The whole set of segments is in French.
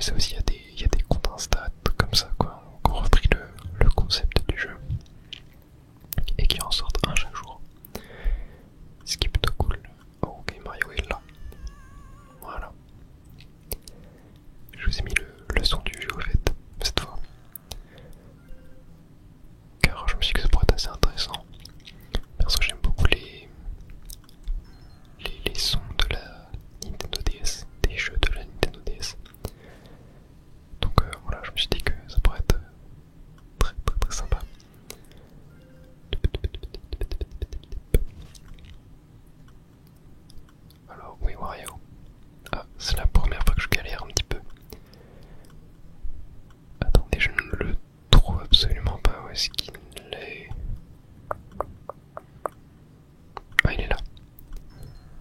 Je sais aussi, il y a des comptes Insta comme ça, quoi, qui ont repris le concept du jeu et qui en sortent un chaque jour. Ce qui est plutôt cool. Oh, ok, Mario est là. Voilà. Je vous ai mis le son du jeu au fait, cette fois. Car je me suis dit que ça pourrait être assez intéressant. Perso, j'aime beaucoup les sons de la Nintendo DS, des jeux de la Nintendo DS. Donc voilà, je me suis dit que ça pourrait être très très très sympa. Alors oui Wario. Ah, c'est la première fois que je galère un petit peu. Attendez, je ne le trouve absolument pas. Où est-ce qu'il est? Ah, il est là,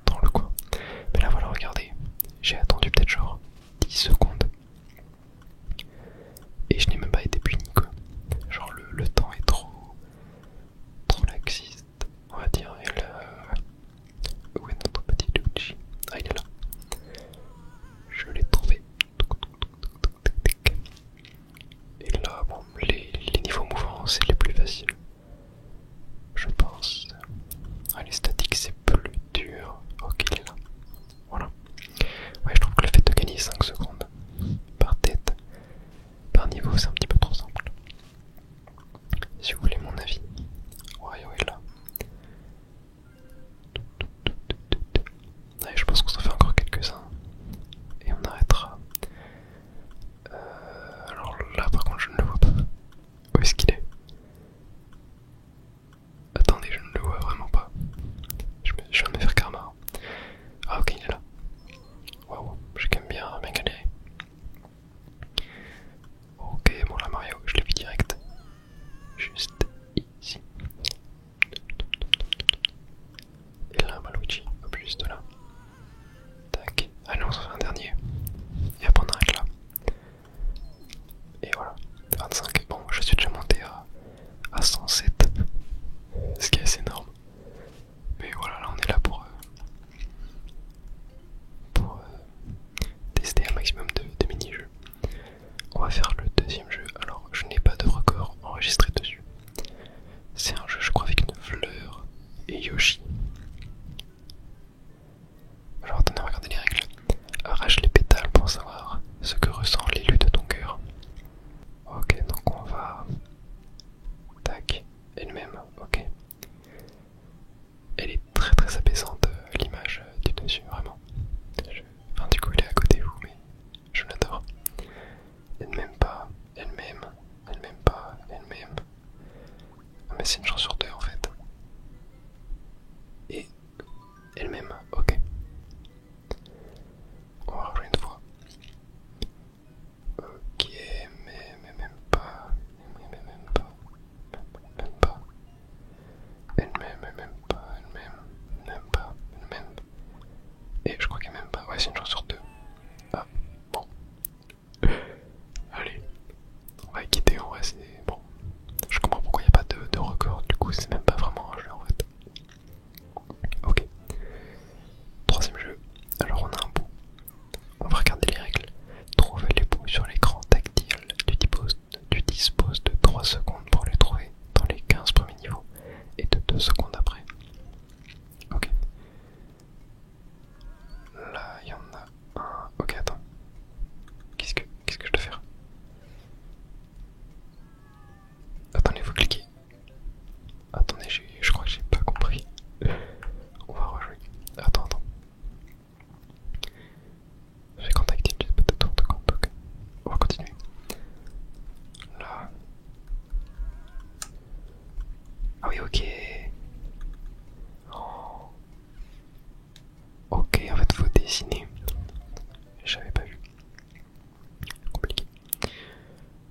dans le coin. Mais là voilà, regardez. J'ai attendu peut-être genre 10 secondes. Et je n'ai même pas été puni quoi. Genre le temps est trop laxiste, on va dire. Et là... Où est notre petit Luigi? Ah, il est là. Je l'ai trouvé. Et là, bon, les niveaux mouvants, c'est les plus faciles. Je pense. Ah, les statiques, c'est plus dur. Ok, il est là. Voilà. Ouais, je trouve que le fait de gagner 5 secondes par tête, par niveau, c'est un petit peu trop simple. Si vous voulez mon avis, Wario est là. Ouais, je pense qu'on s'en fait encore quelques-uns. Et on arrêtera. Alors là, par contre, je ne le vois pas. Où est-ce qu'il est? Attendez, je ne le vois vraiment pas. Je viens de me faire karma. Ah ok, il est là. Waouh, j'ai quand même bien galéré. Ok, bon là Mario, je l'ai vu direct. Juste ici. Et là, Luigi, hop, juste là. Tac. Allez, on s'en fait un dernier. Et après on arrête là. Et voilà, 25. Bon, je suis déjà monté à 107. Ce qui est assez énorme. Mais voilà, là on est là pour tester un maximum de mini-jeux. On va faire le deuxième jeu. Alors, je n'ai pas de record enregistré dessus. C'est un jeu, je crois, avec une fleur et Yoshi. Alors, attendez, regardez les règles. Arrache les pétales pour savoir ce que ressent l'élu de ton cœur. Ok, donc on va... Tac, elle-même, ok. Elle est très très apaisante, l'image du dessus, vraiment. Enfin, du coup, elle est à côté de vous, mais je l'adore. Elle m'aime pas, elle m'aime, elle m'aime pas, elle m'aime. Ah, mais c'est une chance sur deux en fait. Et elle m'aime, ok. On va rejouer une fois. Ok, mais même pas, même pas, même pas. Elle m'aime, elle m'aime pas, elle m'aime, même pas, elle m'aime. Et je crois qu'elle m'aime pas, ouais, c'est une chance sur deux. Ah, bon. Allez, on va quitter, en vrai, c'est bon. Je comprends pourquoi il n'y a pas de record, du coup, c'est même pas vraiment un jeu en fait. Ok. Troisième jeu. Alors, on a un bout. On va regarder les règles. Trouve les bouts sur l'écran tactile. Tu disposes de 3 secondes pour les trouver dans les 15 premiers niveaux et de 2 secondes après. Ok. Là, il y en a un. Ok, attends. Qu'est-ce que je dois faire? Attendez, faut cliquer. Attendez, je crois que j'ai pas compris. On va rejouer. Attends. J'ai contacté peut-être de compte, ok. On va continuer. Là. Ah oui, ok. Oh. Ok, en fait, faut dessiner. J'avais pas vu. Compliqué.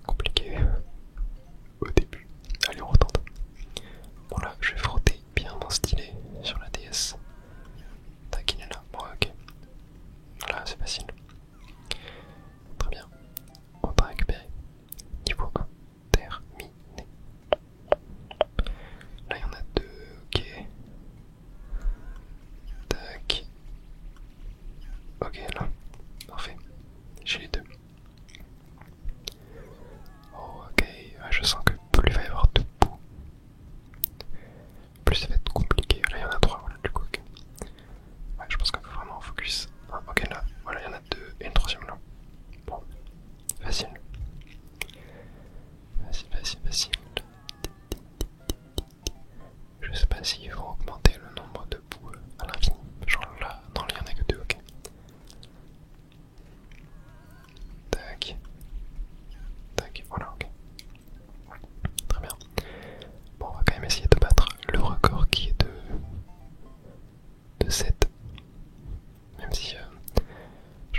Compliqué. Au début. Allez, on retente. Bon là, je vais frotter bien mon stylet sur la DS. Tac, il est là. Bon, ok. Voilà, c'est facile. Très bien. On va récupérer. Niveau 1. Terminé. Là, il y en a deux. Ok. Tac. Ok, là. Parfait. J'ai les deux.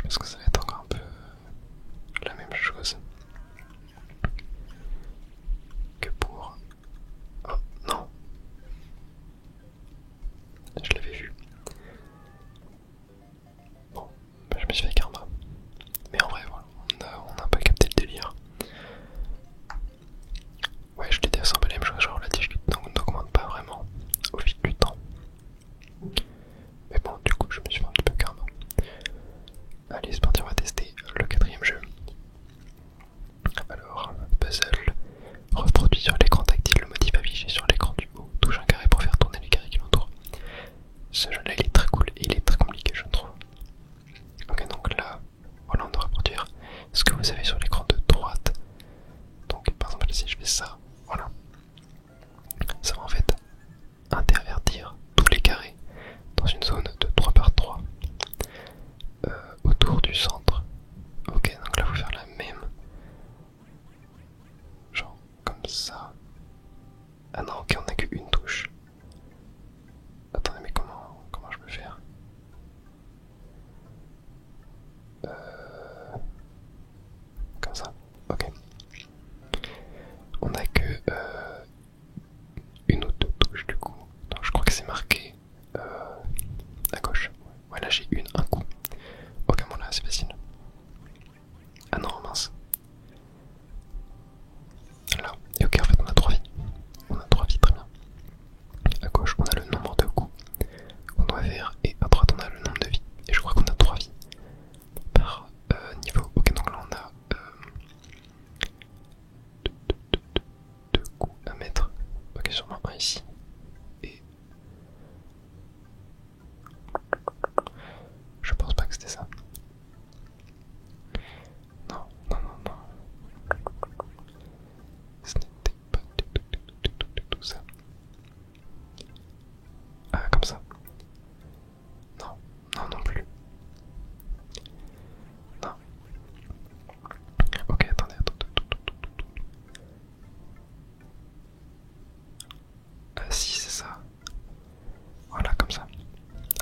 Parce que ça va être encore un peu la même chose que pour... Oh non, je l'avais vu. Bon, bah, je me suis fait karma. Mais en vrai, voilà, on a pas capté le délire. Ouais, je l'ai dit, c'est un peu la même chose, genre la difficulté n'augmente pas vraiment au fil du temps. Mais bon, du coup, je me suis fait un petit peu karma. Allez, c'est parti, on va tester le quatrième jeu. Alors, puzzle. Reproduit sur l'écran tactile le motif affiché sur l'écran du haut. Touche un carré pour faire tourner les carrés qui l'entourent. Ce jeu-là, il est très cool et il est très compliqué, je trouve. Ok, donc là, voilà, on doit reproduire ce que vous avez sur l'écran de droite. Donc, par exemple, si je fais ça, voilà. Ça va en fait intervertir tous les carrés dans une zone de 3 par 3 autour du centre. Ok, donc là, il faut faire la même. Genre, comme ça. Ah non, ok, on n'a qu'une touche. Attendez, mais comment je peux faire? Comme ça. Ok. On n'a que une ou deux touches du coup. Donc je crois que c'est marqué à gauche. Ouais, là j'ai un coup. Ok, bon là c'est facile. Ah non, mince. Là. Et ok, en fait on a 3 vies. On a 3 vies, très bien. À gauche on a le nombre de coups qu'on doit faire. Et à droite on a le nombre de vies. Et je crois qu'on a 3 vies par niveau. Ok, donc là on a deux coups à mettre. Ok, sûrement un ici. Et je pense pas que c'était ça. Non, non, non, non. Ce n'était pas du tout ça. Ah, comme ça. Non, non, non plus. Non. Ok, attendez, Ah, si, c'est ça. Voilà, comme ça.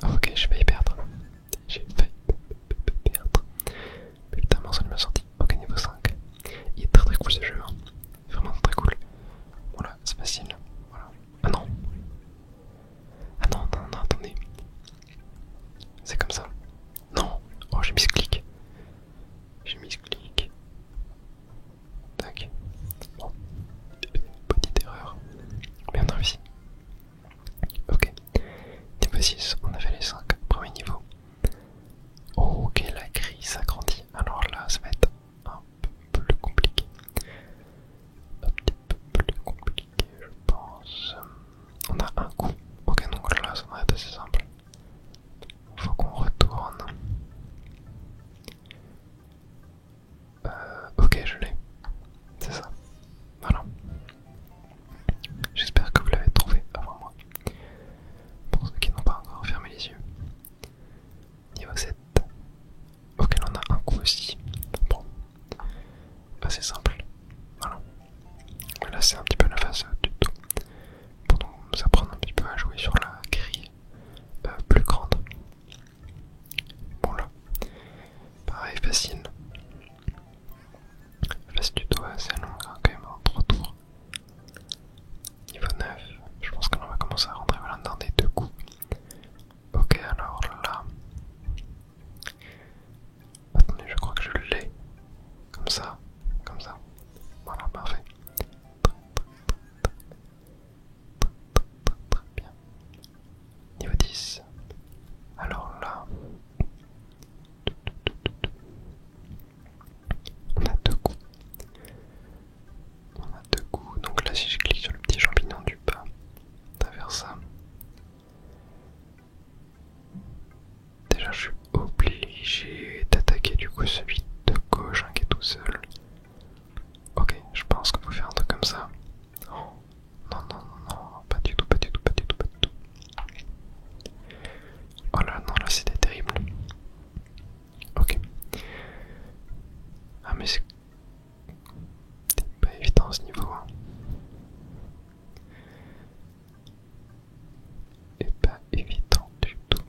Ah, ok, j'ai failli perdre. J'ai failli perdre. Mais putain, ça m'a sorti. Ok, niveau 5. Il est très très cool ce jeu. Hein. Vraiment très cool. Voilà, c'est facile. Voilà. Ah non. Ah non, non, non, attendez. C'est comme ça. Non. Oh, j'ai mis ce clic. J'ai mis ce clic. Tac. Bon. Petite erreur. Mais on a réussi. Ok. Niveau 6, on a fait les 5 premiers niveaux. Ok, la grille s'agrandit. Alors là, ça va être un peu plus compliqué. Un petit peu plus compliqué, je pense. On a un coup. Ok, donc là, ça va être assez simple. Faut qu'on retourne. Ok, je l'ai. C'est ça. Voilà. J'espère que vous l'avez trouvé avant moi. Pour ceux qui n'ont pas encore fermé les yeux. Niveau 7. Ok, là on a un coup aussi. Bon. Assez simple. Voilà. Mais là c'est un petit peu la phase du tout. Pour nous apprendre un petit peu à jouer sur la grille plus grande. Bon là. Pareil, facile. Phase du tout assez longue, hein, quand même, en 3 tours. Niveau 9, je pense qu'on va commencer à rentrer dans des 2 coups. Ok, alors là. Attendez, je crois que je l'ai. Comme ça, comme ça. Voilà, parfait. Très bien. Niveau 10. Alors là. On a 2 coups. On a 2 coups. Donc là, si je clique sur le petit champignon du bas, on va faire ça. Déjà, je suis obligé d'attaquer du coup celui de gauche qui est tout seul. Ok, je pense qu'il faut faire un truc comme ça. Oh, non, non, non, non, pas du tout, pas du tout, pas du tout, pas du tout. Oh là, non, là c'était terrible. Ok. Ah, mais c'est pas évident ce niveau. Hein. Et pas évident du tout.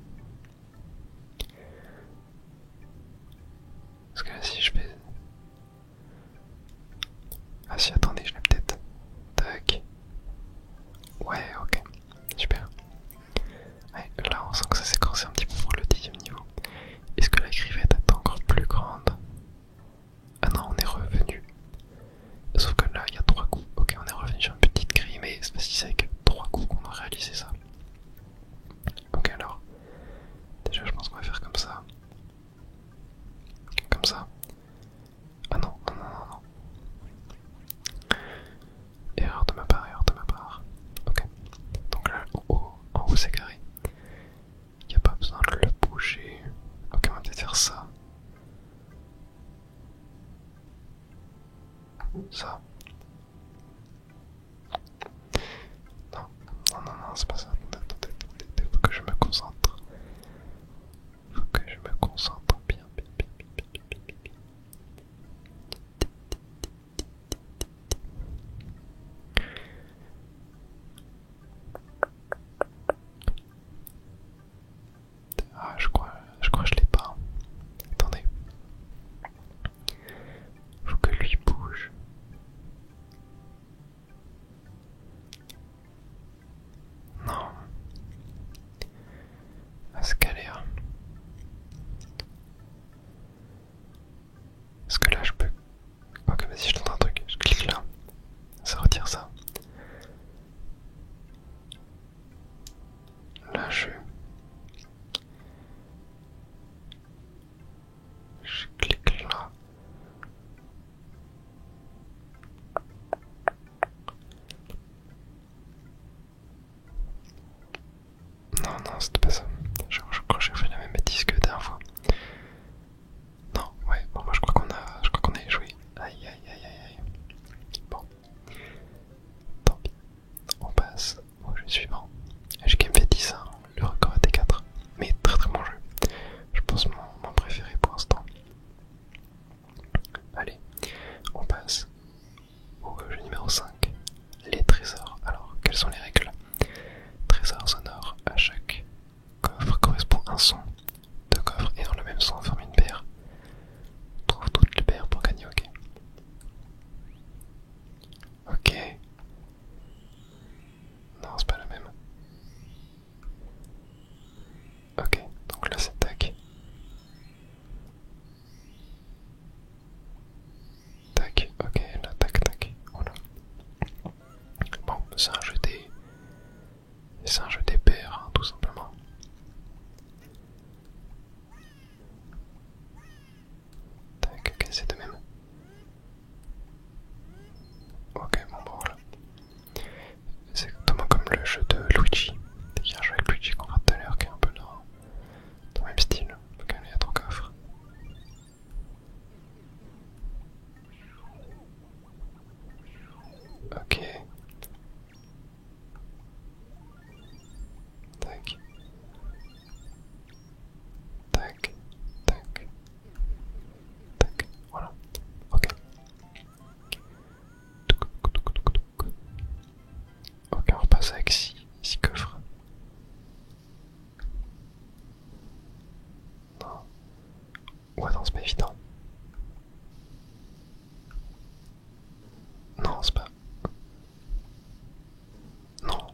Ça. Non, non, non, non, c'est pas ça. Attendez, faut que je me concentre. Faut que je me concentre bien, bien, bien, bien, bien, bien, bien, bien. Ah, je crois que je l'ai pas. Attendez. Faut que lui bouge. Non. Ah, c'est galère. Est-ce que là je peux... Ok, vas-y, je tente un truc. Je clique là. Ça retire ça. Là, je clique là. Non, non, c'était pas ça. Je crois que j'ai fait la même bêtise que la dernière fois. Non, ouais, bon, moi je crois qu'on a échoué. Aïe, aïe, aïe, aïe, aïe. Bon, tant pis. On passe au jeu suivant. J'ai quand même fait 10, hein. Le record était 4. Mais très très bon jeu. Je pense mon préféré pour l'instant. Allez, on passe au jeu numéro 5. Les trésors. Alors, quelles sont les règles? Trésor sonore. À chaque coffre correspond un son. Deux coffres ayant le même son forment une paire. Trouve toutes les paires pour gagner, ok. Ok. Non, c'est pas la même. Ok, donc là c'est tac. Tac, ok, là tac tac. Voilà. Bon, c'est un jeu des. C'est un jeu des paires, hein, tout simplement. Tac, ok, c'est de même. Ok, bon bah voilà. C'est exactement comme le jeu de Luigi. Il y a un jeu avec Luigi qu'on fera tout à l'heure qui est un peu dans le même style. Donc il y a 3 coffres. Ok. Tac. Tac. Tac. Tac. Voilà. Ok. Ok, on repasse avec 6 coffres. Non. Ou attends, c'est pas évident. Non, c'est pas. Non.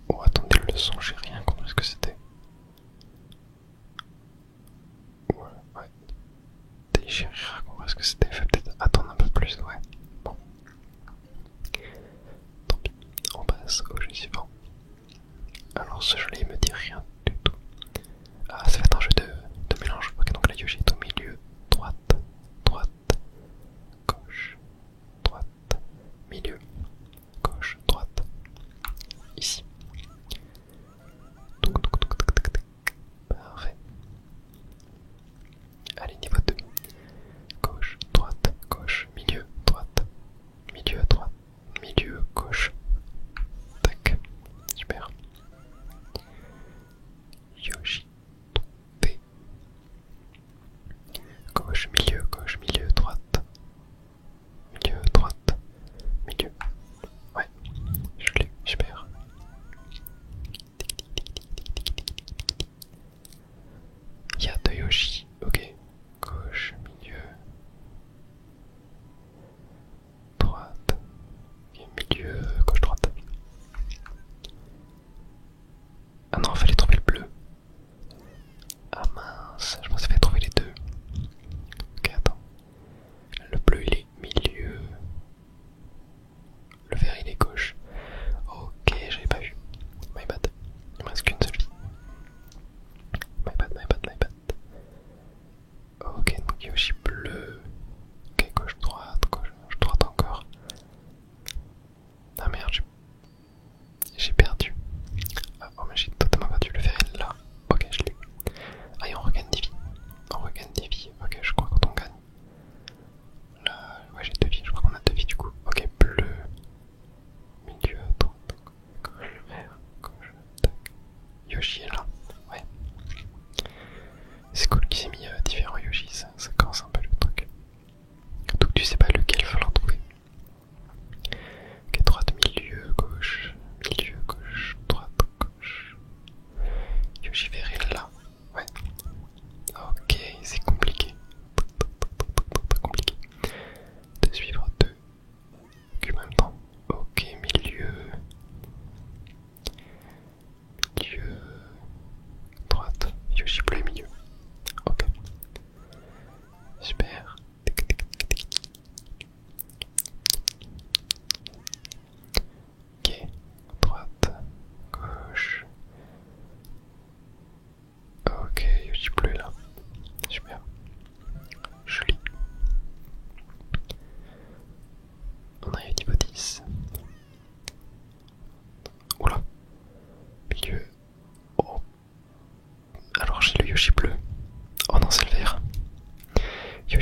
Oh, attendez, le son, j'ai rien compris ce que c'était. Voilà, ouais. J'ai rien compris ce que c'était. Faut peut-être attendre un peu plus, ouais. Bon. Tant pis. On passe au jeu suivant. Alors, ce jeu-là, il me dit rien du tout. Ah, ça va être un jeu de mélange. Ok, donc là, Yoshi est au milieu. Droite, droite, gauche, droite, milieu, gauche, droite. Ici. Parfait. Allez, niveau 2. Gauche, droite, gauche, milieu, droite, milieu, gauche. Tac. Super.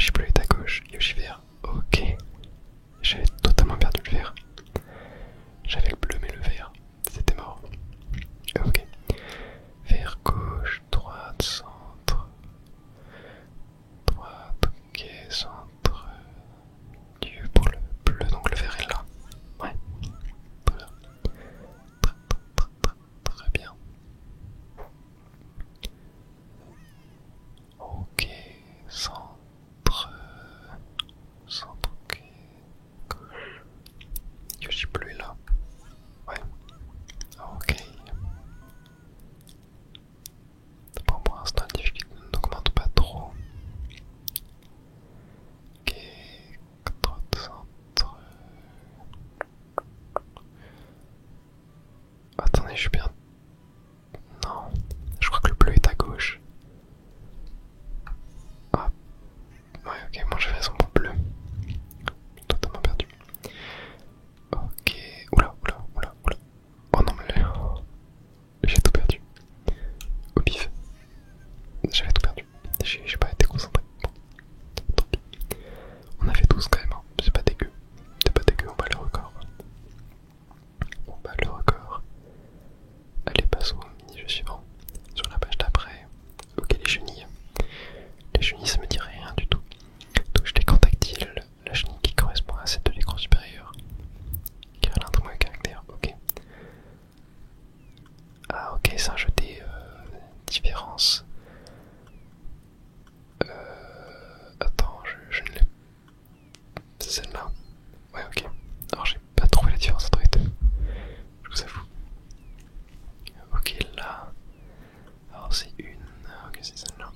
Yoshi bleu est à gauche, Yoshi vert. Ok. J'avais totalement perdu le vert. J'avais le bleu mais le vert, c'était mort. Ok. Vert, gauche, droite, centre. Droite, ok, centre. Dieu pour le bleu, donc le vert est là. Ouais. Très bien. Très bien. Ok, centre. Centre, ok. Gauche. Yoshi bleu est là. Ouais. Ok. Bon, pour l'instant, la difficulté n'augmente pas trop. Ok. Droite, centre. Attendez, je suis bien. Non. Je crois que le bleu est à gauche. Ah. Ouais, ok, moi j'ai raison pour le bleu. Totalement perdu. Ok. Oula, oula, oula, oula. Oh non, mais j'ai tout perdu. Au pif. J'avais tout perdu. J'ai pas été concentré. Bon, tant pis. On a fait 12 quand même, hein. C'est pas dégueu. C'est pas dégueu, on bat le record. On bat le record. Allez, passons au mini-jeu suivant. Sur la page d'après. Ok, les chenilles. Les chenilles, ça me dit rien du tout. Touche l'écran tactile. La chenille qui correspond à celle de l'écran supérieur. Car elle a un très mauvais caractère. Ok. Ah, ok, c'est un jeu des différences. Attends, je ne l'ai. C'est celle-là. Ouais, ok. Alors, j'ai pas trouvé la différence entre les deux. Je vous avoue. Ok, là. Alors, c'est une. Ok, c'est celle-là.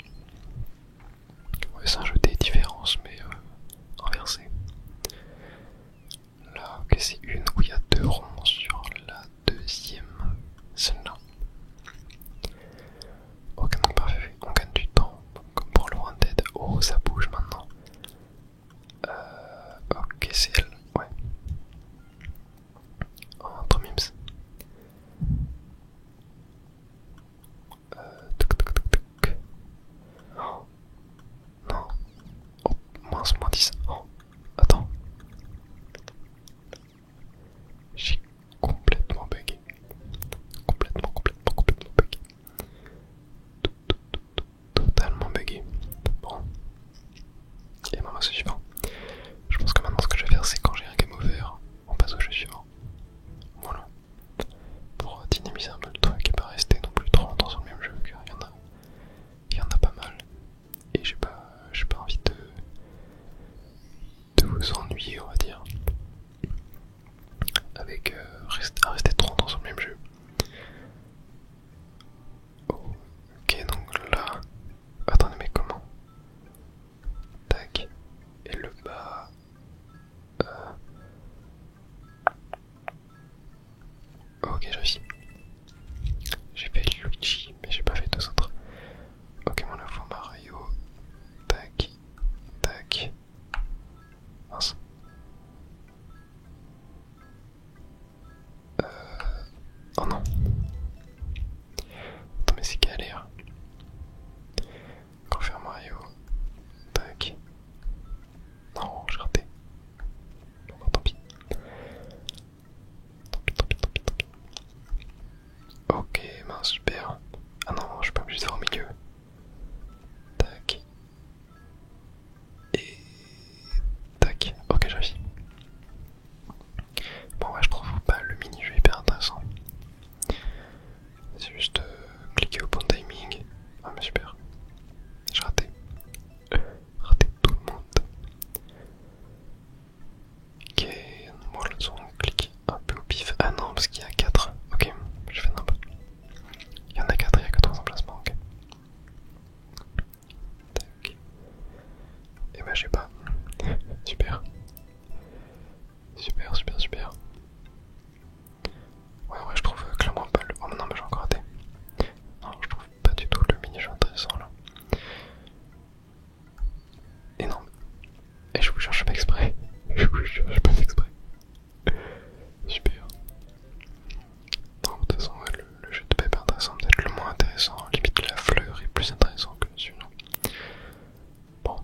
Ouais, c'est un jeu des différences, mais inversé. Là, ok, c'est une où il y a deux ronds sur la deuxième. Celle-là. Ok, donc parfait. On gagne du temps. Comme pour le Wanted. Oh, ça bouge maintenant. Ok, c'est elle. Ouais. Oh, trop mimes. Tuc, tuc, tuc, tuc. Oh, non. Oh, mince, moins 10. Oh, attends. J'ai complètement bugué. Complètement bugué. Totalement bugué. Bon. Et maintenant, c'est suivant. Je pense que maintenant, ce que je vais faire, c'est quand j'ai un game over, on passe au jeu suivant. Voilà. Pour dynamiser un peu le truc et pas rester non plus trop longtemps sur le même jeu, car il y en a pas mal. Et j'ai pas envie de vous ennuyer, on va dire. Avec rester trop longtemps sur le même jeu. Ok, donc là. Attendez, mais comment? Tac. Et le bas. Ok, j'ai réussi. J'ai fait Luigi, mais j'ai pas fait deux autres. Ok, mon la fois Mario. Tac. Tac. Mince. Oh non. Attends, mais c'est galère. Quand faire Mario. Tac. Non, j'ai raté. Bon, bah, tant pis. Tant pis. Ok, mince, super. Ah non, je suis pas obligé de faire au milieu. Tac. Et... tac. Ok, j'ai réussi. Bon, ouais, je trouve pas le mini-jeu hyper intéressant. C'est juste cliquer au bon timing. Ah, mais super. J'ai raté. Raté tout le monde. Ok, moi le son clique un peu au pif. Ah non, parce qu'il y a 4. Ok, je fais n'importe. Il y en a 4, il y a que 3 emplacements. Ok. Tac. Et bah, j'ai pas. Super. Super. Ouais, je trouve clairement pas le. Oh, non, mais j'ai encore raté. Non, je trouve pas du tout le mini-jeu intéressant là. Et non. Et je vous jure, je fais pas exprès. Je vous jure, je fais pas exprès. Super. Non, de toute façon, ouais, le jeu de paix est intéressant, peut-être le moins intéressant. Limite, la fleur est plus intéressant que celui-là. Bon.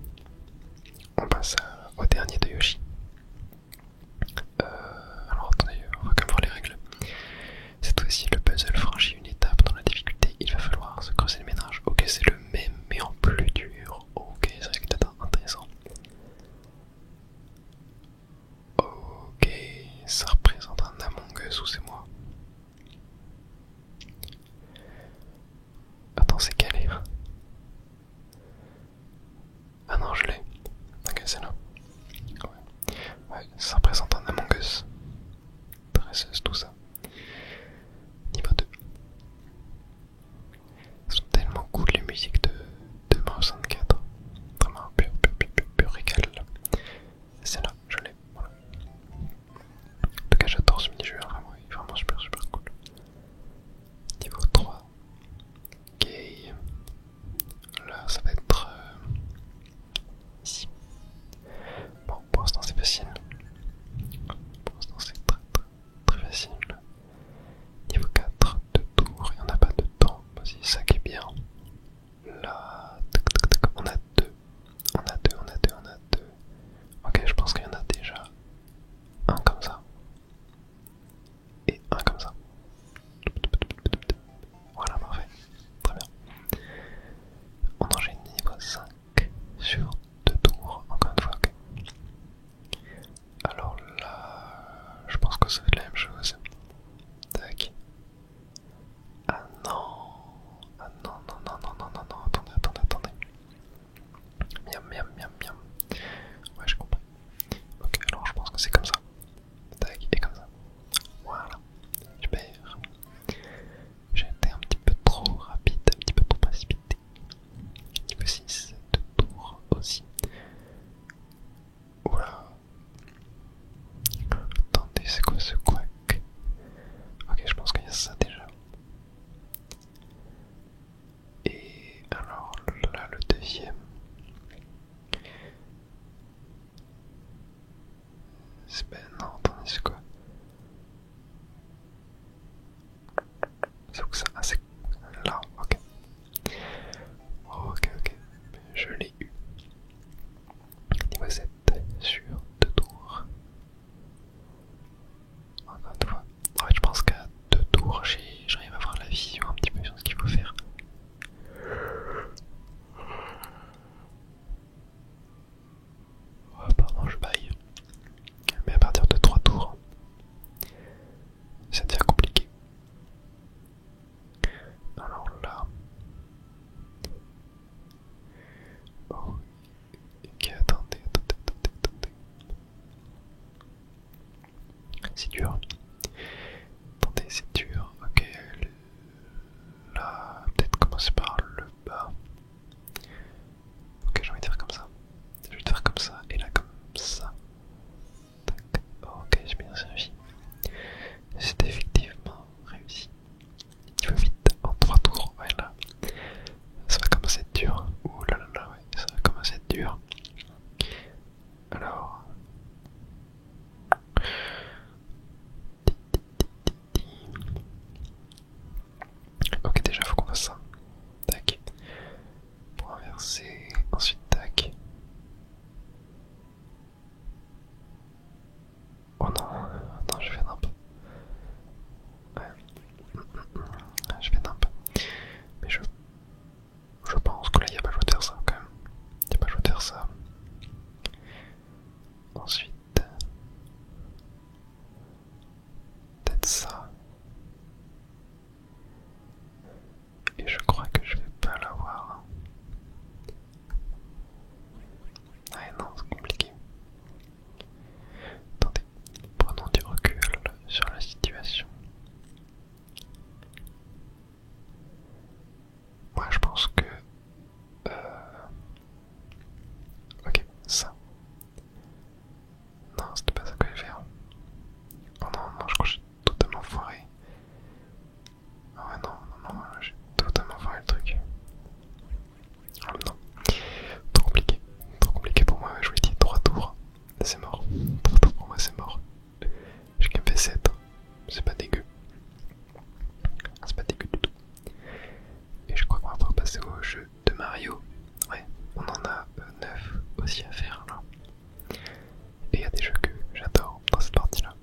Non, attendez, c'est quoi? C'est où ça? Ah, c'est là, ok. Ok, ok. Je l'ai eu. Niveau 7 sur 2 tours. Encore une fois. En fait, je pense qu'à 2 tours, j'arrive à avoir la vision un petit peu sur ce qu'il faut faire. Oh, pardon, je baille. Mais à partir de 3 tours, ça devient compliqué. Alors là. Oh. Ok, attendez. C'est dur. Attendez, c'est dur. Ok, là, peut-être commencer par le bas. Ok, j'ai envie de faire comme ça. Je vais te faire comme ça, et là comme ça. Tac. Ok, j'ai bien servi. C'est effectivement réussi. Il va vite, en 3 tours, ouais là. Ça va commencer à être dur. Ouh là là là, ouais, ça va commencer à être dur. Alors... Ok, déjà faut qu'on fasse ça. Tac. Pour inverser, ensuite tac. Oh non, non, je fais un peu. Ouais. Je fais un peu. Mais je pense que là il n'y a pas le choix de faire ça quand même. Il n'y a pas le choix de faire ça. Ensuite, peut-être ça. Et je crois que je vais pas l'avoir. Ouais, non, c'est compliqué. Attendez, prenons du recul sur la situation. Moi, je pense que... Ok, ça. Non, c'était pas ça que je vais faire. Oh non, non, je crois que j'ai totalement foiré. Ah ouais, non, j'ai totalement foiré le truc. Ah non, trop compliqué. Trop compliqué pour moi, je vous l'ai dit, 3 tours. C'est mort. 3 tours pour moi, c'est mort. J'ai quand même fait 7. C'est pas dégueu. C'est pas dégueu du tout. Et je crois qu'on va pouvoir passer au jeu de Mario. Ouais, on en a 9 aussi à faire là. Et il y a des jeux que j'adore dans cette partie là.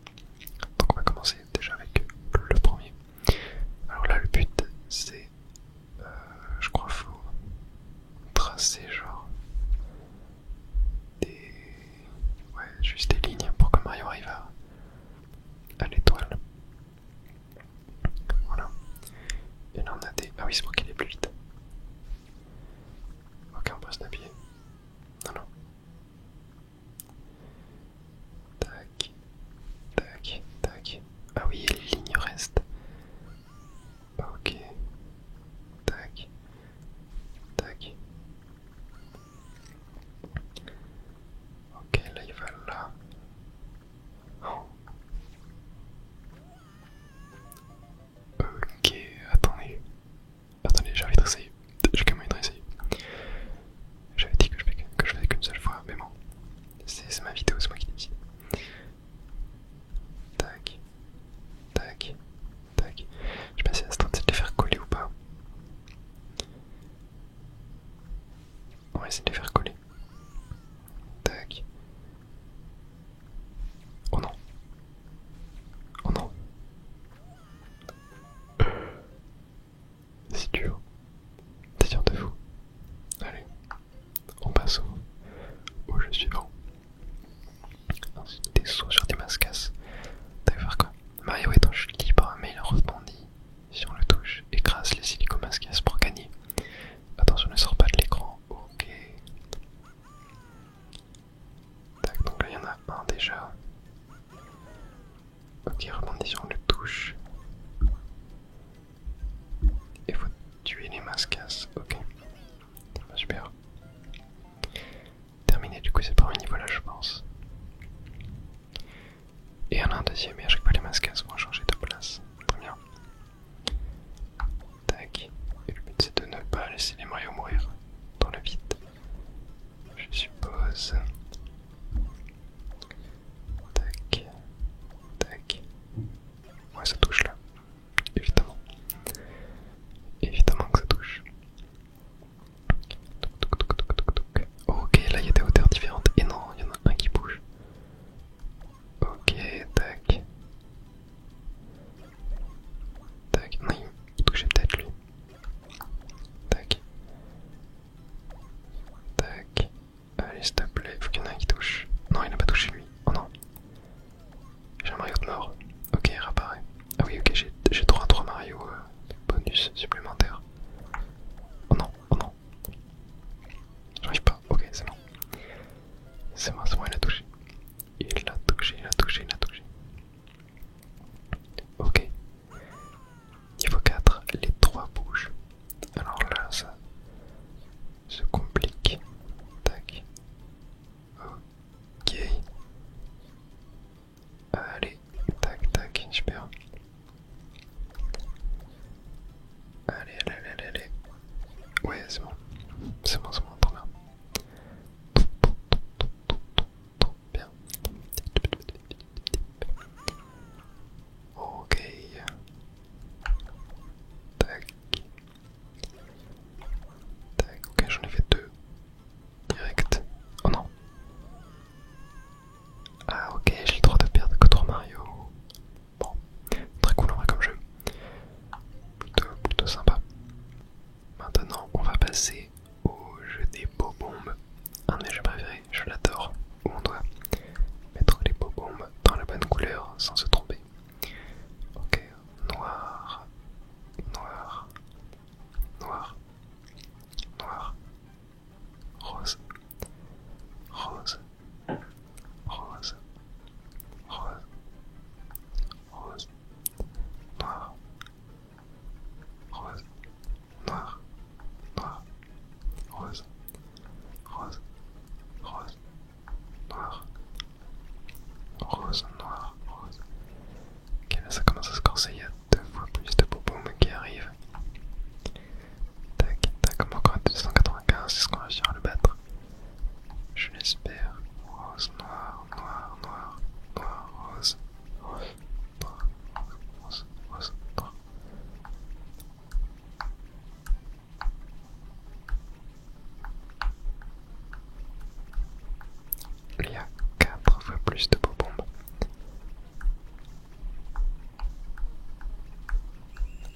Donc on va commencer déjà avec le premier. Alors là le but c'est, je crois faut tracer genre des... Ouais, juste des lignes pour que Mario arrive à l'étoile. Voilà. Et là on a des... Ah oui, c'est pour qu'il aille plus vite. Ok, on peut snapper. Non, non. Tac, tac, tac. Ah oui, et les lignes restent. Ok. Tac, tac. Ok, là il va là. Oh. Ok, attendez. Attendez, j'ai envie de réessayer. J'ai quand même envie de réessayer. J'avais dit que je faisais qu'une seule fois, mais bon. C'est ma vidéo, c'est moi qui décide. Tac, tac, tac. Je sais pas si ça se tente de les faire coller ou pas. On va essayer de les faire coller. Tac. Oh non. Oh non. C'est dur. C'est dur de fou. Allez. On passe au jeu suivant. Ensuite, des sauts sur des mascasses. T'as vu faire quoi? Mario est en chute libre, mais il rebondit. Si on le touche, écrase les silicomascasses pour gagner. Attention, ne sort pas de l'écran. Ok. Tac, donc là il y en a un déjà. Ok, rebondit si on le touche. Il faut tuer les mascasses. Ok. Super. Terminé du coup c'est le premier niveau là je pense. Et il y en a un deuxième et à chaque fois les mascasses vont changer de place. Très bien. Tac. Et le but c'est de ne pas laisser les Mario mourir dans le vide. Je suppose. Tac. qui touche. Non, il n'a pas touché lui. Oh non. J'ai un Mario de mort. Ok, il réapparaît. Ah oui, ok, j'ai droit à 3 Mario bonus supplémentaires. Oh non, oh non. J'arrive pas. Ok, c'est bon. C'est bon, il a touché. Il l'a touché, il a touché, il a touché. Ok. Niveau 4, les 3 bougent. Alors là, ça se complique. Tac. Ok. Allez, tac, tac, super. Allez, allez, allez, allez, allez. Ouais, c'est bon. C'est bon, trop bien. Trop bien. Ok. Tac. Tac, ok, j'en ai fait 2. Direct. Oh non. Ah ok, j'ai le droit de perdre que 3 Mario. Bon, très cool en vrai comme jeu. Plutôt sympa. Maintenant, on va passer au jeu des bombes. Un de mes jeux préférés, je l'adore. Où on doit mettre les bombes dans la bonne couleur sans se tromper. Ok, noir, noir, noir, noir, rose, rose, rose, rose, rose, noir, rose, noir, noir, rose, rose, rose, noir, rose, noir, rose. Ok, là ça commence à se corser, il y a 2 fois plus de boum qui arrivent. Tac, tac, encore à 295, est-ce qu'on va réussir à le battre? Je l'espère. Rose, noir, noir, noir, noir, rose, rose, noir, rose, rose, noir. Il y a 4 fois plus de bombes.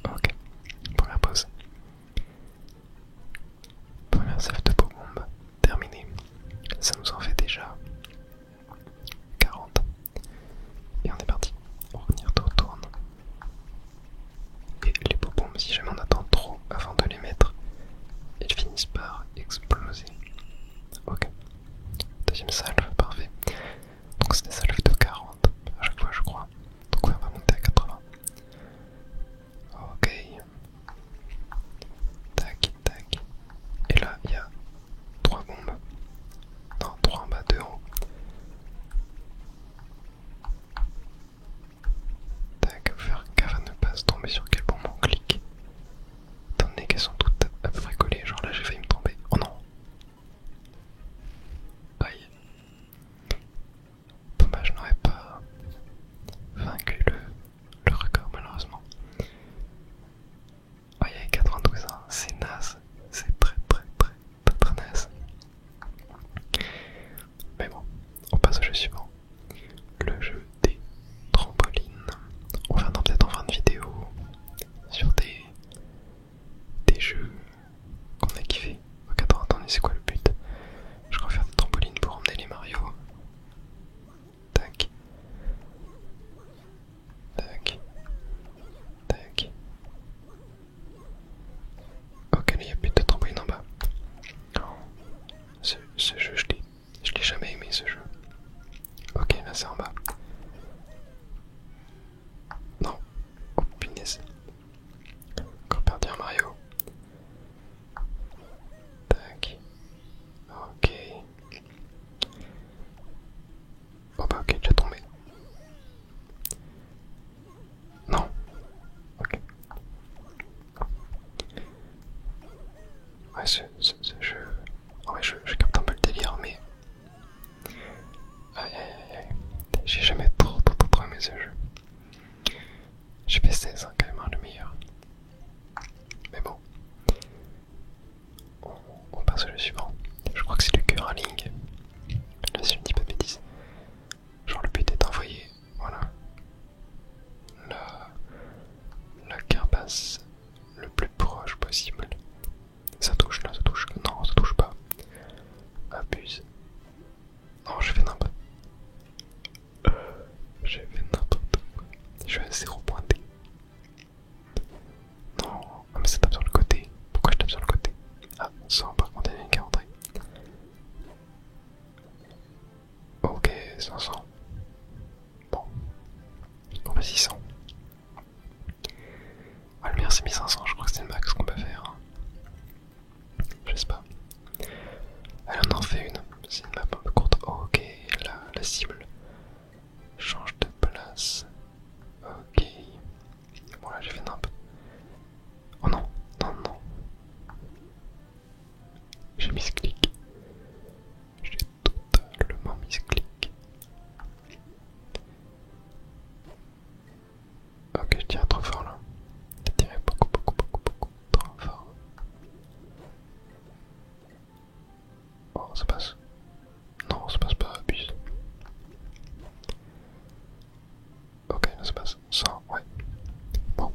Ok, première pause. Première salve de bombes terminée. Ça nous en fait déjà 40. Et on est parti. On retourne. Et les bombes, si jamais on attend trop avant de les mettre, elles finissent par exploser. Ok. Deuxième salve, parfait. Donc c'est des salves Non, j'ai fait n'importe quoi. J'ai fait n'importe quoi. Je suis à 0 pointé. Non, ah, mais ça tape sur le côté. Pourquoi je tape sur le côté? Ah, 100 par contre, il y a une qui est rentrée. Ok, 500. Bon, on va 600. Ah, le mien c'est 1500, je crois que c'est le max qu'on peut faire. Hein. Je sais pas. Allez, on en fait une. C'est une map un peu courte. Oh, ok, la cible change de place. Ok. Bon, là j'ai fait nimp. Oh non, non, non. J'ai misclick. J'ai totalement misclick. Ok, je tire trop fort là. Je tirais beaucoup trop fort. Oh, ça passe. Non, ça passe pas, abuse. Ok, là ça passe. 100, ouais. Bon.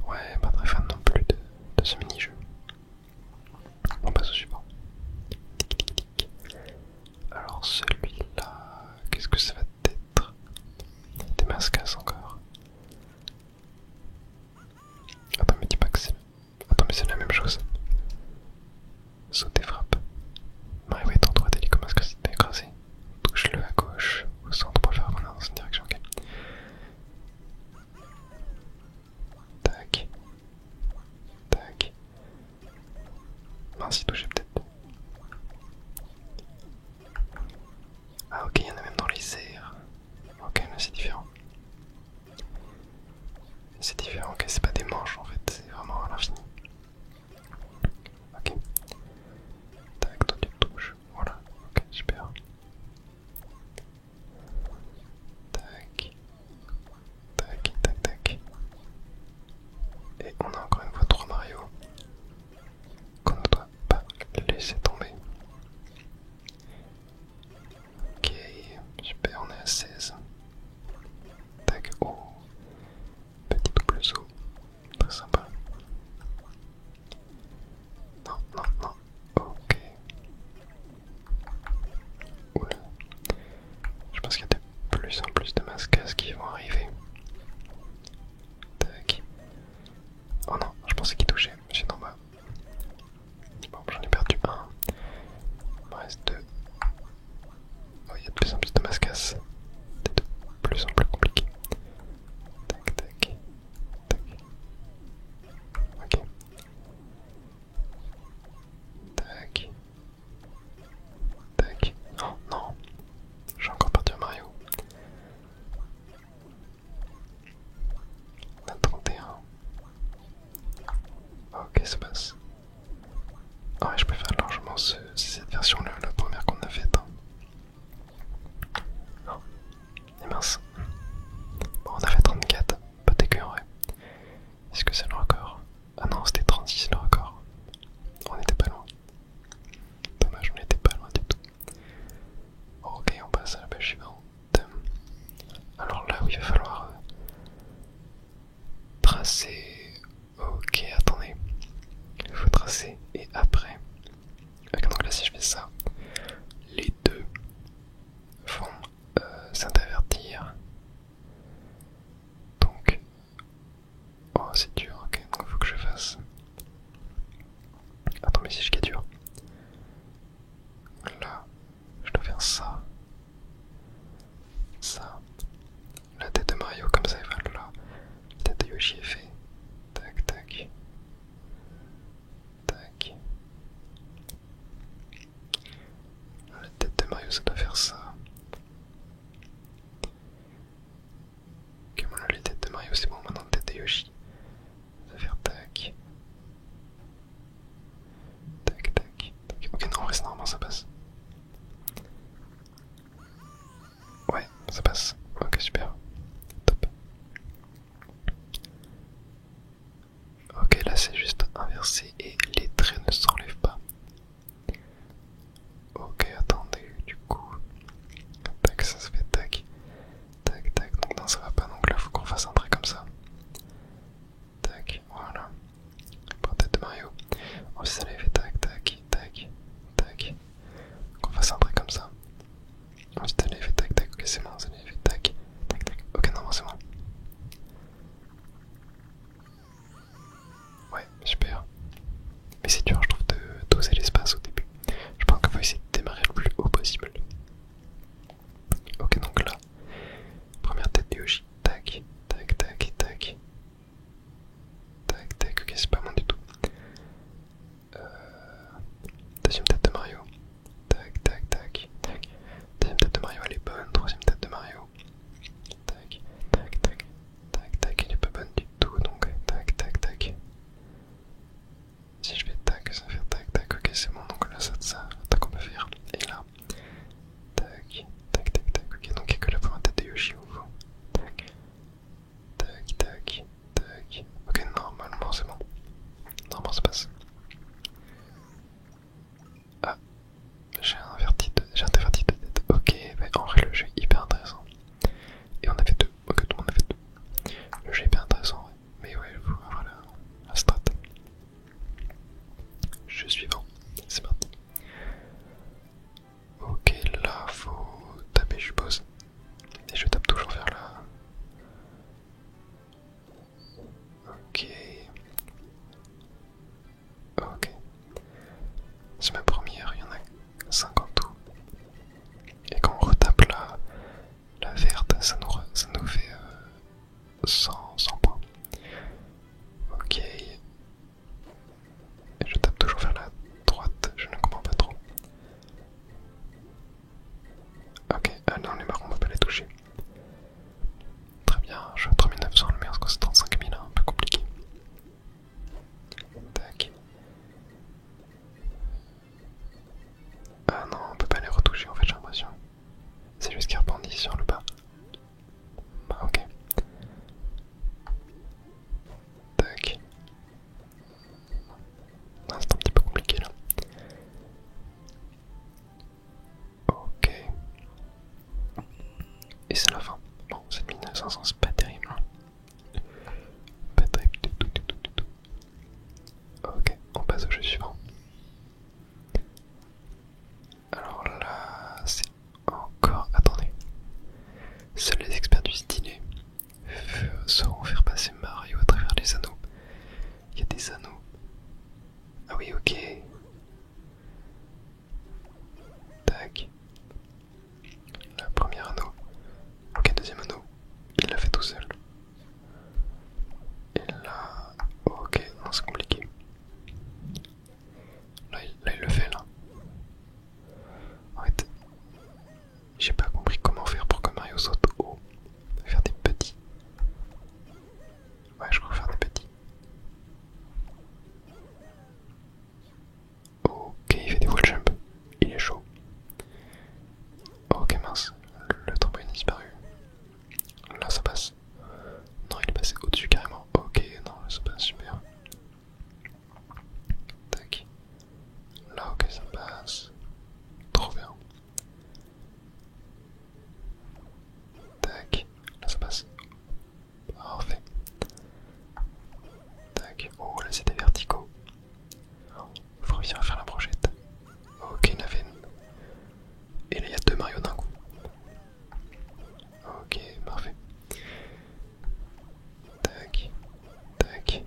Ouais, pas très fan non plus de ce mini-jeu. On passe au suivant. Alors celui-là, qu'est-ce que ça va être? Des mascasses encore. Attends, mais dis pas que c'est... Attends, mais c'est la même chose. Sauter frappe. Mario est en droite et comme mascasse s'est écrasé. Touche-le à gauche, au centre pour le faire revenir dans une direction. Ok. Tac. Tac. Mince, il touchait peut-être. Ah ok, il y en a même dans les airs. Ok, là c'est différent. C'est différent, ok, c'est pas des manches en fait, c'est vraiment à l'infini. Ok. Tac, toi tu touches. Voilà, ok, super. Tac. Tac, tac, tac. Et on a encore une fois 3 Mario qu'on ne doit pas laisser tomber. Ok, super, on est à 16. Tac, oh, petit double saut, très sympa. Non, non, non, ok. Oula, je pense qu'il y a de plus en plus de mascasses qui vont arriver. Tac. Oh non, je pensais qu'il touchait, j'étais en bas. Bon, j'en ai perdu un. Il me reste 2. Oh, il y a de plus en plus de mascasses. C'est de plus en plus compliqué. Tac, tac, tac. Ok. Tac. Tac. Oh non. J'ai encore perdu un Mario. On a 31. Ok, ça passe. Ah ouais, je préfère largement cette version-là, la première qu'on a faite. Oh, et mince. Bon, on a fait 34. Pas dégueu en vrai. Est-ce que c'est le record? Ah non, c'était 36 le record. On était pas loin. Dommage, on n'était pas loin du tout. Ok, on passe à la page suivante. Alors là où il va falloir tracer. Ok, attendez. Il faut tracer et après. Donc là, si je fais ça, les deux vont s'intervertir. Donc, oh, c'est dur. Ok, donc il faut que je fasse. Attends, mais si je dur. Là, je dois faire ça. Ça. La tête de Mario, comme ça, elle va là. La tête de Yoshi est fait. Tac, tac. Tac. La tête de Mario, ça doit faire ça. Ok, bon, là, les têtes de Mario, c'est bon. Maintenant, la tête de Yoshi. Ça va faire tac. Tac, tac, tac. Ok, non, reste normalement, ça passe. Ouais, ça passe. Ok, super. Top. Ok, là c'est juste inversé et les traits ne s'enlèvent pas. Ok, attendez, du coup. Tac, ça se fait tac. Tac, tac, donc non, ça va pas. Donc là, faut qu'on fasse un trait comme ça. Tac, voilà. Pour la tête de Mario. En fait, ça l'avait fait tac, tac, tac, tac. Qu'on fasse un trait comme ça. c'est la fin. Bon, 7500 c'est pas terrible. Hein. Pas terrible du tout, du tout, du tout. Ok, on passe au jeu suivant. Alors là, c'est encore... Attendez. Seuls les experts du stylet sauront faire passer Mario à travers les anneaux. Il y a des anneaux. Ah oui, ok. Tac. Le premier anneau. Ok, deuxième anneau. Il l'a fait tout seul. Et là... Ok, non c'est compliqué. Là il le fait là. En fait, j'ai pas compris comment faire pour que Mario saute haut. Faire des petits. Ouais, je crois faire des petits. Ok, il fait des wall jump. Il est chaud. Ok, mince. Le trampoline a disparu. Là, ça passe. Non, il est passé au-dessus carrément. Ok, non, là, ça passe super. Tac. Là, ok, ça passe. Trop bien. Tac. Là, ça passe. Parfait. Tac. Oh, là, c'est des verticaux. Faut réussir à faire la brochette. Ok, il en a fait une. Et là, il y a deux Mario d'un coup. Ok, parfait. Tac. Tac.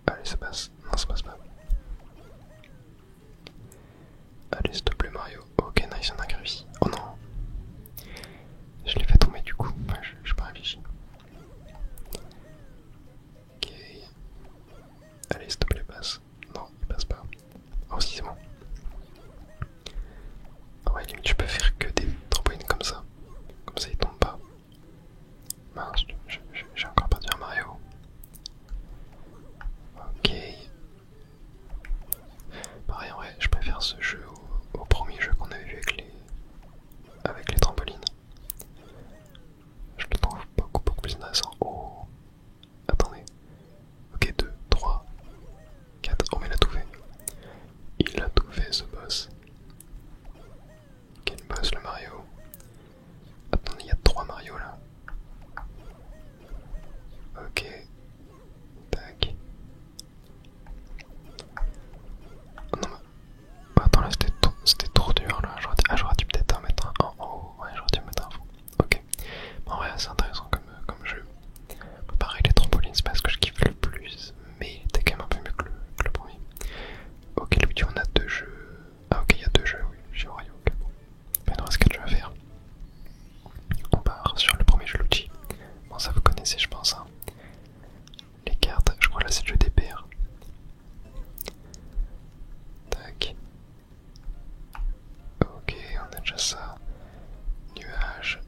Allez, ça passe. Non, ça passe pas. Allez, s'il te plaît, Mario. Ok, nice, on a réussi. Oh non. Je l'ai fait tomber du coup. Ouais, je pas réfléchi. Ok. Allez, s'il te plaît, passe. Non, il passe pas. Oh, si, c'est bon. Ah ouais, limite, je peux faire que des trampolines comme ça. Comme ça, il tombe pas. Mince, j'ai encore perdu un Mario. Ok. Pareil, en vrai, je préfère ce jeu au premier jeu qu'on avait vu avec les trampolines. Je le trouve beaucoup plus intéressant. Oh. Attendez. Ok, 2, 3, 4. Oh, mais il a tout fait. Il a tout fait, ce boss. Quel boss, le Mario. Attendez, il y a 3 Mario là. Ok. Tac. Oh non, mais... Attends, là, c'était trop dur là. J'aurais dû peut-être en mettre un en haut. Ouais, j'aurais dû mettre un en haut. Ok. En vrai, c'est intéressant comme jeu. Pareil, les trampolines, c'est pas ce que je kiffe le plus. Mais il était quand même un peu mieux que le premier. Ok, Luigi, on a 2 jeux. Ah, ok, il y a 2 jeux, oui. J'ai Wario, ok, bon. Il nous reste 4 jeux à faire. On part sur le premier jeu Luigi. Bon, ça vous connaissez, je pense. Hein. Les cartes, je crois là c'est le jeu des paires. Tac. Ok, on a déjà ça. Nuage.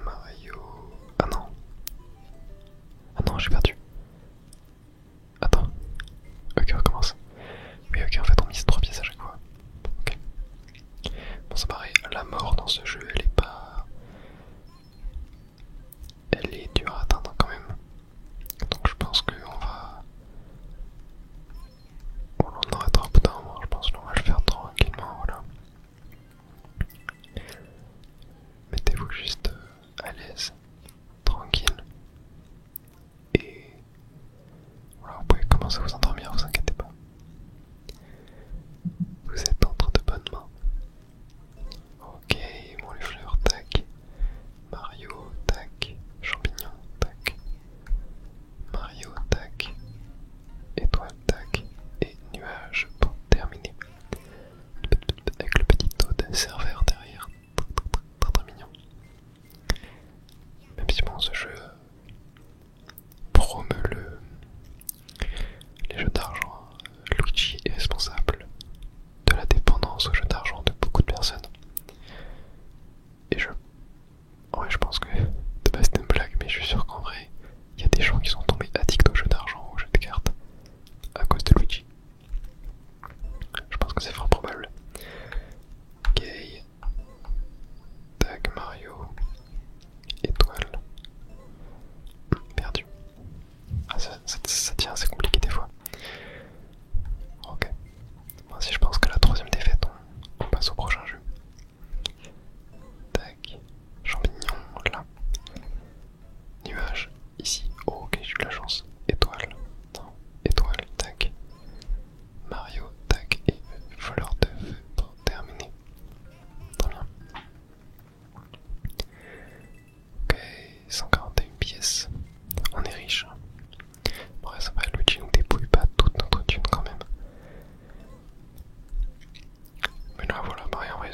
Mario. Ah non. Ah non, j'ai perdu. Attends. Ok, on recommence. Oui, ok, en fait on mise 3 pièces à chaque fois. Ok. Bon, c'est pareil, la mort dans ce jeu, elle est pas... Elle est dure à atteindre quand même. Donc je pense qu'on va... On en arrêtera au bout d'un moment, je pense qu'on va le faire tranquillement, voilà. Mettez-vous juste à l'aise, tranquille. Et voilà, vous pouvez commencer à vous endormir, vous inquiétez pas. Vous êtes entre de bonnes mains. Ok, bon les fleurs.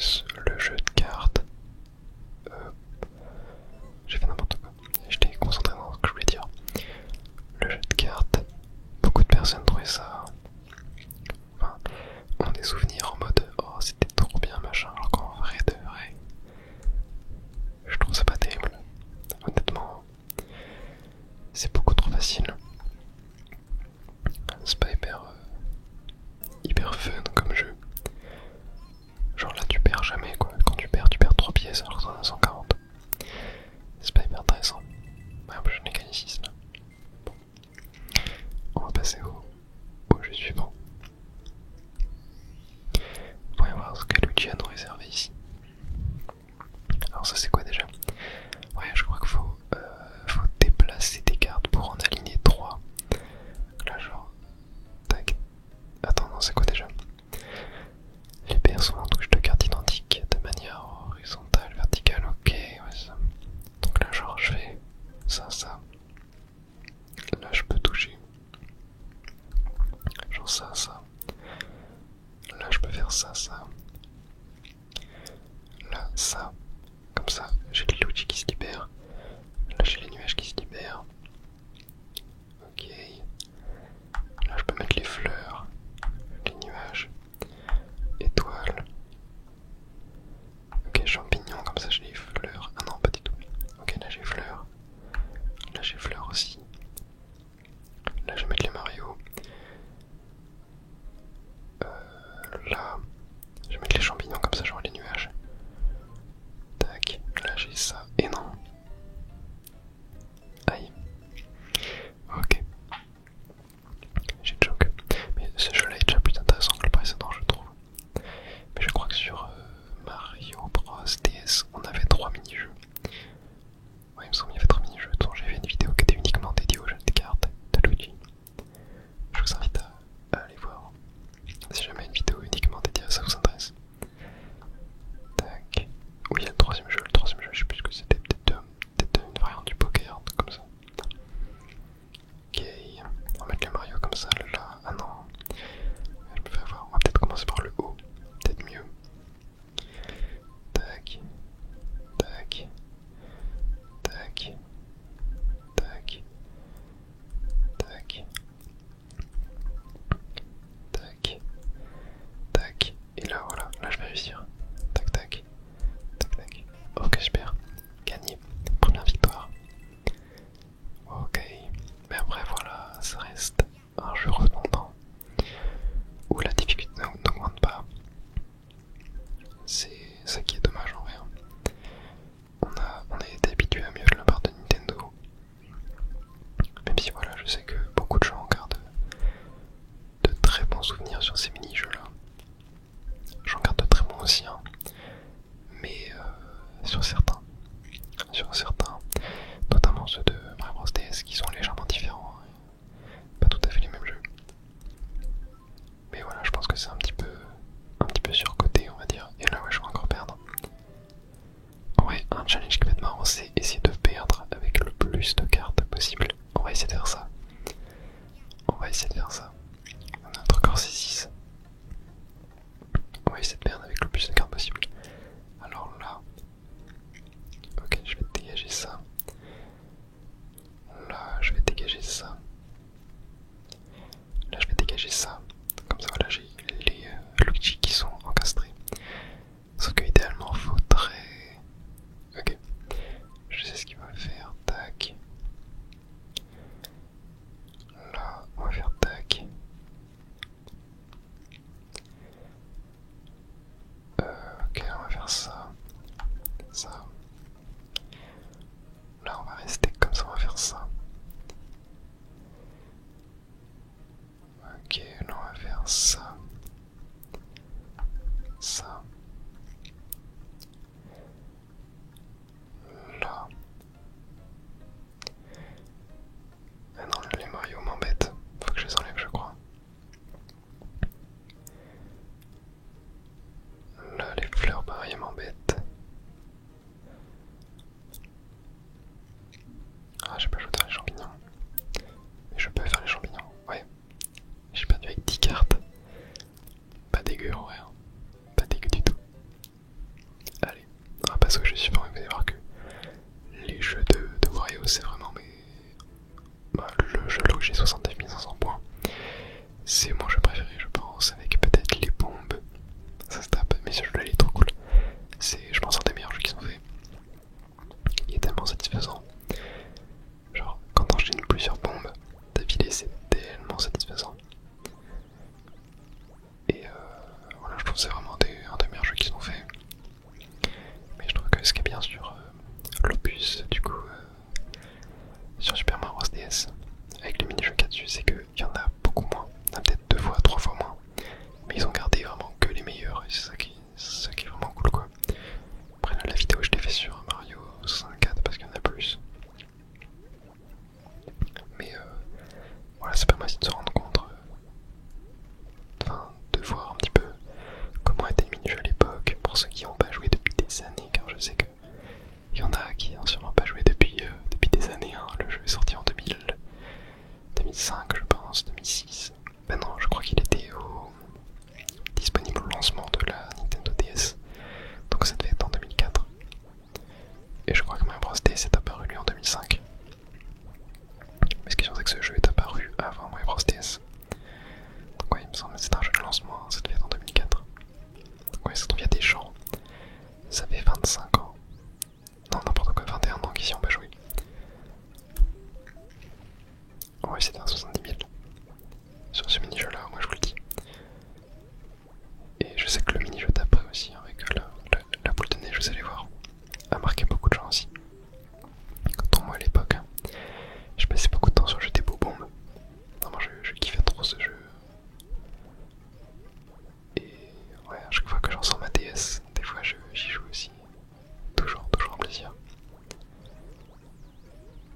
plus le jeu de cartes. J'ai fait n'importe quoi. J'étais concentré dans ce que je voulais dire. Le jeu de cartes, beaucoup de personnes trouvaient ça. Enfin, ont des souvenirs en mode oh c'était trop bien machin, alors qu'en vrai de vrai, je trouve ça pas terrible. Honnêtement, c'est beaucoup trop facile. C'est pas hyper fun comme jeu. Genre là tu perds jamais quoi. Quand tu perds 3 pièces alors que t'en as 140. C'est pas hyper intéressant. Ouais, en plus j'en ai gagné 6 là. Bon. On va passer au jeu suivant. Voyons voir ce que Luigi a nous réservé ici. Alors ça c'est quoi déjà? Ouais, je crois qu'il faut déplacer des cartes pour en aligner 3. Là genre... Tac. Attends, non c'est quoi déjà? Les paires sont en touche de cartes identiques de manière horizontale, verticale, ok, ouais ça. Donc là genre je fais ça. Là je peux toucher. Genre ça. Là je peux faire ça. Là ça. Comme ça, j'ai les Luigi qui se libèrent. Là j'ai les nuages qui se libèrent. Ok. Là je peux mettre les fleurs, les nuages, étoiles. Ok, champignons, comme ça j'ai les fleurs. Ah non, pas du tout. Ok, là j'ai fleurs. Là j'ai fleurs aussi. Là je vais mettre les Mario. Là, je vais mettre les champignons, comme ça j'aurai les nuages. Tac, là j'ai ça. Et non. Aïe. Ok. J'ai choc. Mais ce jeu là est déjà plus intéressant que le précédent, je trouve. Mais je crois que sur Mario Bros DS, on avait 3 mini-jeux. Ouais, il me semble qu'il y avait 3 mini-jeux dont j'ai fait une vidéo qui était uniquement dédiée aux jeux de cartes de Luigi. Je vous invite à aller voir si jamais une vidéo uniquement dédiée à ça vous intéresse. Tac. Oui, il y a le troisième jeu. Le troisième jeu, je sais plus ce que c'était. Peut-être une variante du poker, comme ça. Ok. On va mettre les Mario comme ça, là. Ah non. Je me fais avoir. On va peut-être commencer par le haut. Peut-être mieux. Tac. Tac. Tac. Tac. Tac. Tac. Tac. Et là, voilà. Là, je vais réussir. Tac, tac. Tac, tac. Ok, super. Gagné. Première victoire. Ok. Mais après, voilà, ça reste un jeu redondant où la difficulté n'augmente pas. C'est ça qui est dommage en vrai. On a été habitué à mieux de la part de Nintendo. Même si voilà, je sais que beaucoup de gens gardent de très bons souvenirs sur ces mini-jeux là. J'en garde de très bons aussi, hein. Mais sur certains, notamment ceux de Mario Bros DS qui sont légèrement différents, hein. Pas tout à fait les mêmes jeux. Mais voilà, je pense que c'est un petit peu surcoté, on va dire. Et là, ouais, je vais encore perdre. Ouais, un challenge qui va être marrant, c'est essayer de perdre avec le plus de cartes possible. On va essayer de faire ça. On a notre record c'est 6. On va essayer de perdre avec le plus de cartes possible. Alors là, ok, je vais dégager ça. Là, je vais dégager ça. Là, je vais dégager ça. Comme ça, voilà, j'ai les Luigi qui sont encastrés. Sauf que idéalement, faudrait... Ok, je sais ce qu'il va faire. Tac. Là, on va faire tac. Ok, on va faire ça. Ça. Là, on va rester comme ça, on va faire ça. Ok, là, on va faire ça. Ça. Là. Ah non, les Mario m'embêtent. Faut que je les enlève, je crois. Là, les fleurs, pareil, m'embêtent. Ah, j'ai pas joué dans les champignons. Mais je peux faire les champignons, ouais. J'ai perdu avec 10 cartes. Pas dégueu en vrai, hein. Pas dégueu du tout. pour ceux qui n'ont pas joué depuis des années, car je sais que il y en a qui n'ont sûrement pas joué depuis des années. Hein. Le jeu est sorti en 2005, je pense, 2006. Ben non, je crois qu'il était disponible au lancement de la Nintendo DS. Donc ça devait être en 2004. Et je crois que Mario Bros DS est apparu lui en 2005. Mais ce qui est sûr c'est que ce jeu est apparu avant Mario Bros DS. Donc ouais, il me semble que c'est un jeu de lancement, hein, ça devait être en 2004. Donc ouais, ça se trouve il y a des gens, ça fait 25 ans. Non, n'importe quoi, 21 ans qui s'y ont pas joué. Ouais, c'était un 70 000. Sur ce mini-jeu là, moi je vous le dis. Et je sais que le mini-jeu d'après aussi, avec la boule de neige, vous allez voir, a marqué beaucoup de gens aussi. Dont moi à l'époque, hein. Je passais beaucoup de temps sur le jeu des beaux bombes. Vraiment, je kiffais trop ce jeu. Et ouais, à chaque fois que j'en sors ma DS, des fois j'y joue aussi. Toujours un plaisir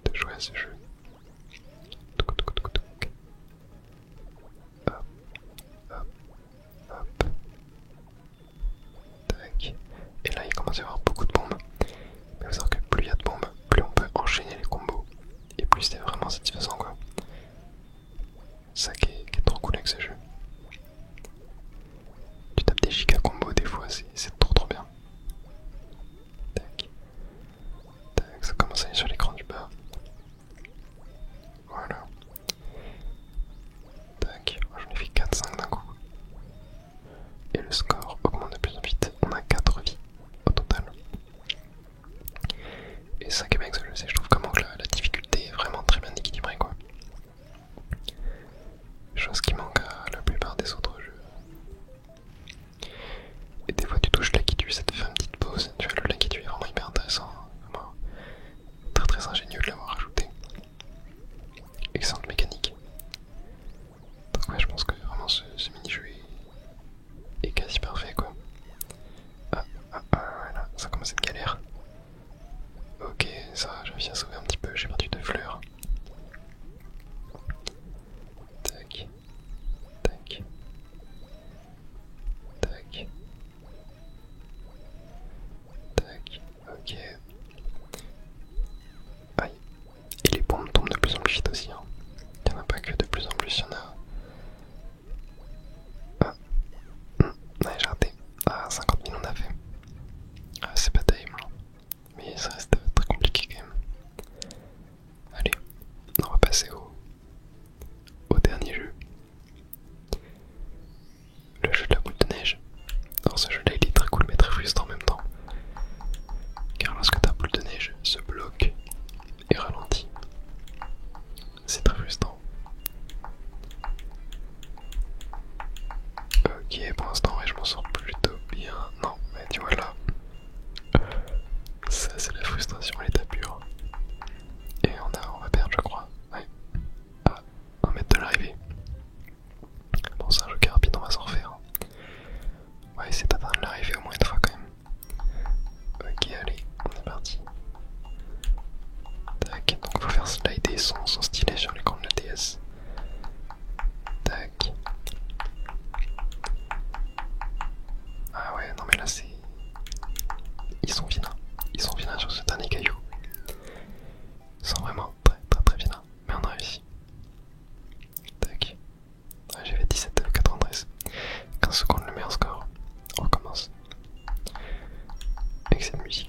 de jouer à ce jeu. Hop, hop, hop. Tac. Et là il commence à y avoir beaucoup de bombes. Mais vous savez que plus il y a de bombes, plus on peut enchaîner les combos. Et plus c'est vraiment satisfaisant quoi. Ça qui est trop cool avec ce jeu. Tu tapes des giga combos des fois, c'est trop bien. Tac. Tac, ça commence à aller sur l'écran du bas. Voilà. Tac, j'en ai fait 4-5 d'un coup. Et le score augmente de plus en plus vite. On a 4 vies au total. Et ça qui est bien avec ce jeu, c'est je trouve comment que la difficulté est vraiment très bien équilibrée quoi. Chose qui manque à la plupart des autres jeux. Et des fois tu touches l'Akitu, ça te fait une petite pause. Tu vois, le l'Akitu est vraiment hyper intéressant. Vraiment très ingénieux de l'avoir rajouté. Excellente mécanique. Donc ouais, je pense que vraiment ce mini-jeu est quasi parfait quoi. Voilà, ça commence à être galère. Ok, ça j'ai réussi à sauver un petit peu, j'ai perdu 2 fleurs. Tac. Tac. Tac. Tac. Ok. Aïe. Et les bombes tombent de plus en plus vite aussi. Hein. Il n'y en a pas que de plus en plus, il y en a. Ah. Ouais, j'ai raté. Ah, 50 000 on a fait. Ah, c'est pas terrible. Mais ça reste très compliqué quand même. Allez, on va passer au dernier jeu. Le jeu de la boule de neige. Alors ce jeu là il est très cool mais très frustrant en même temps. Car lorsque ta boule de neige se bloque et ralentit, c'est très frustrant. Ok, pour l'instant ouais, je m'en sors plutôt bien. Non, mais tu vois là, ça c'est la frustration à l'état pur. Et on va perdre je crois. Ouais. À 1 mètre de l'arrivée. Bon c'est un jeu qui est rapide, on va s'en refaire. On va essayer d'atteindre l'arrivée au moins une fois quand même. Ok allez, on est parti. Tac, donc faut faire slider son stylet sur l'écran de la DS. Tac. Ah ouais, non mais là c'est... Ils sont vilains sur ce dernier caillou. Ils sont vraiment très vilains, mais on a réussi. Tac. Ouais, j'ai fait 17,93. 15 secondes le meilleur score. On recommence. Avec cette musique.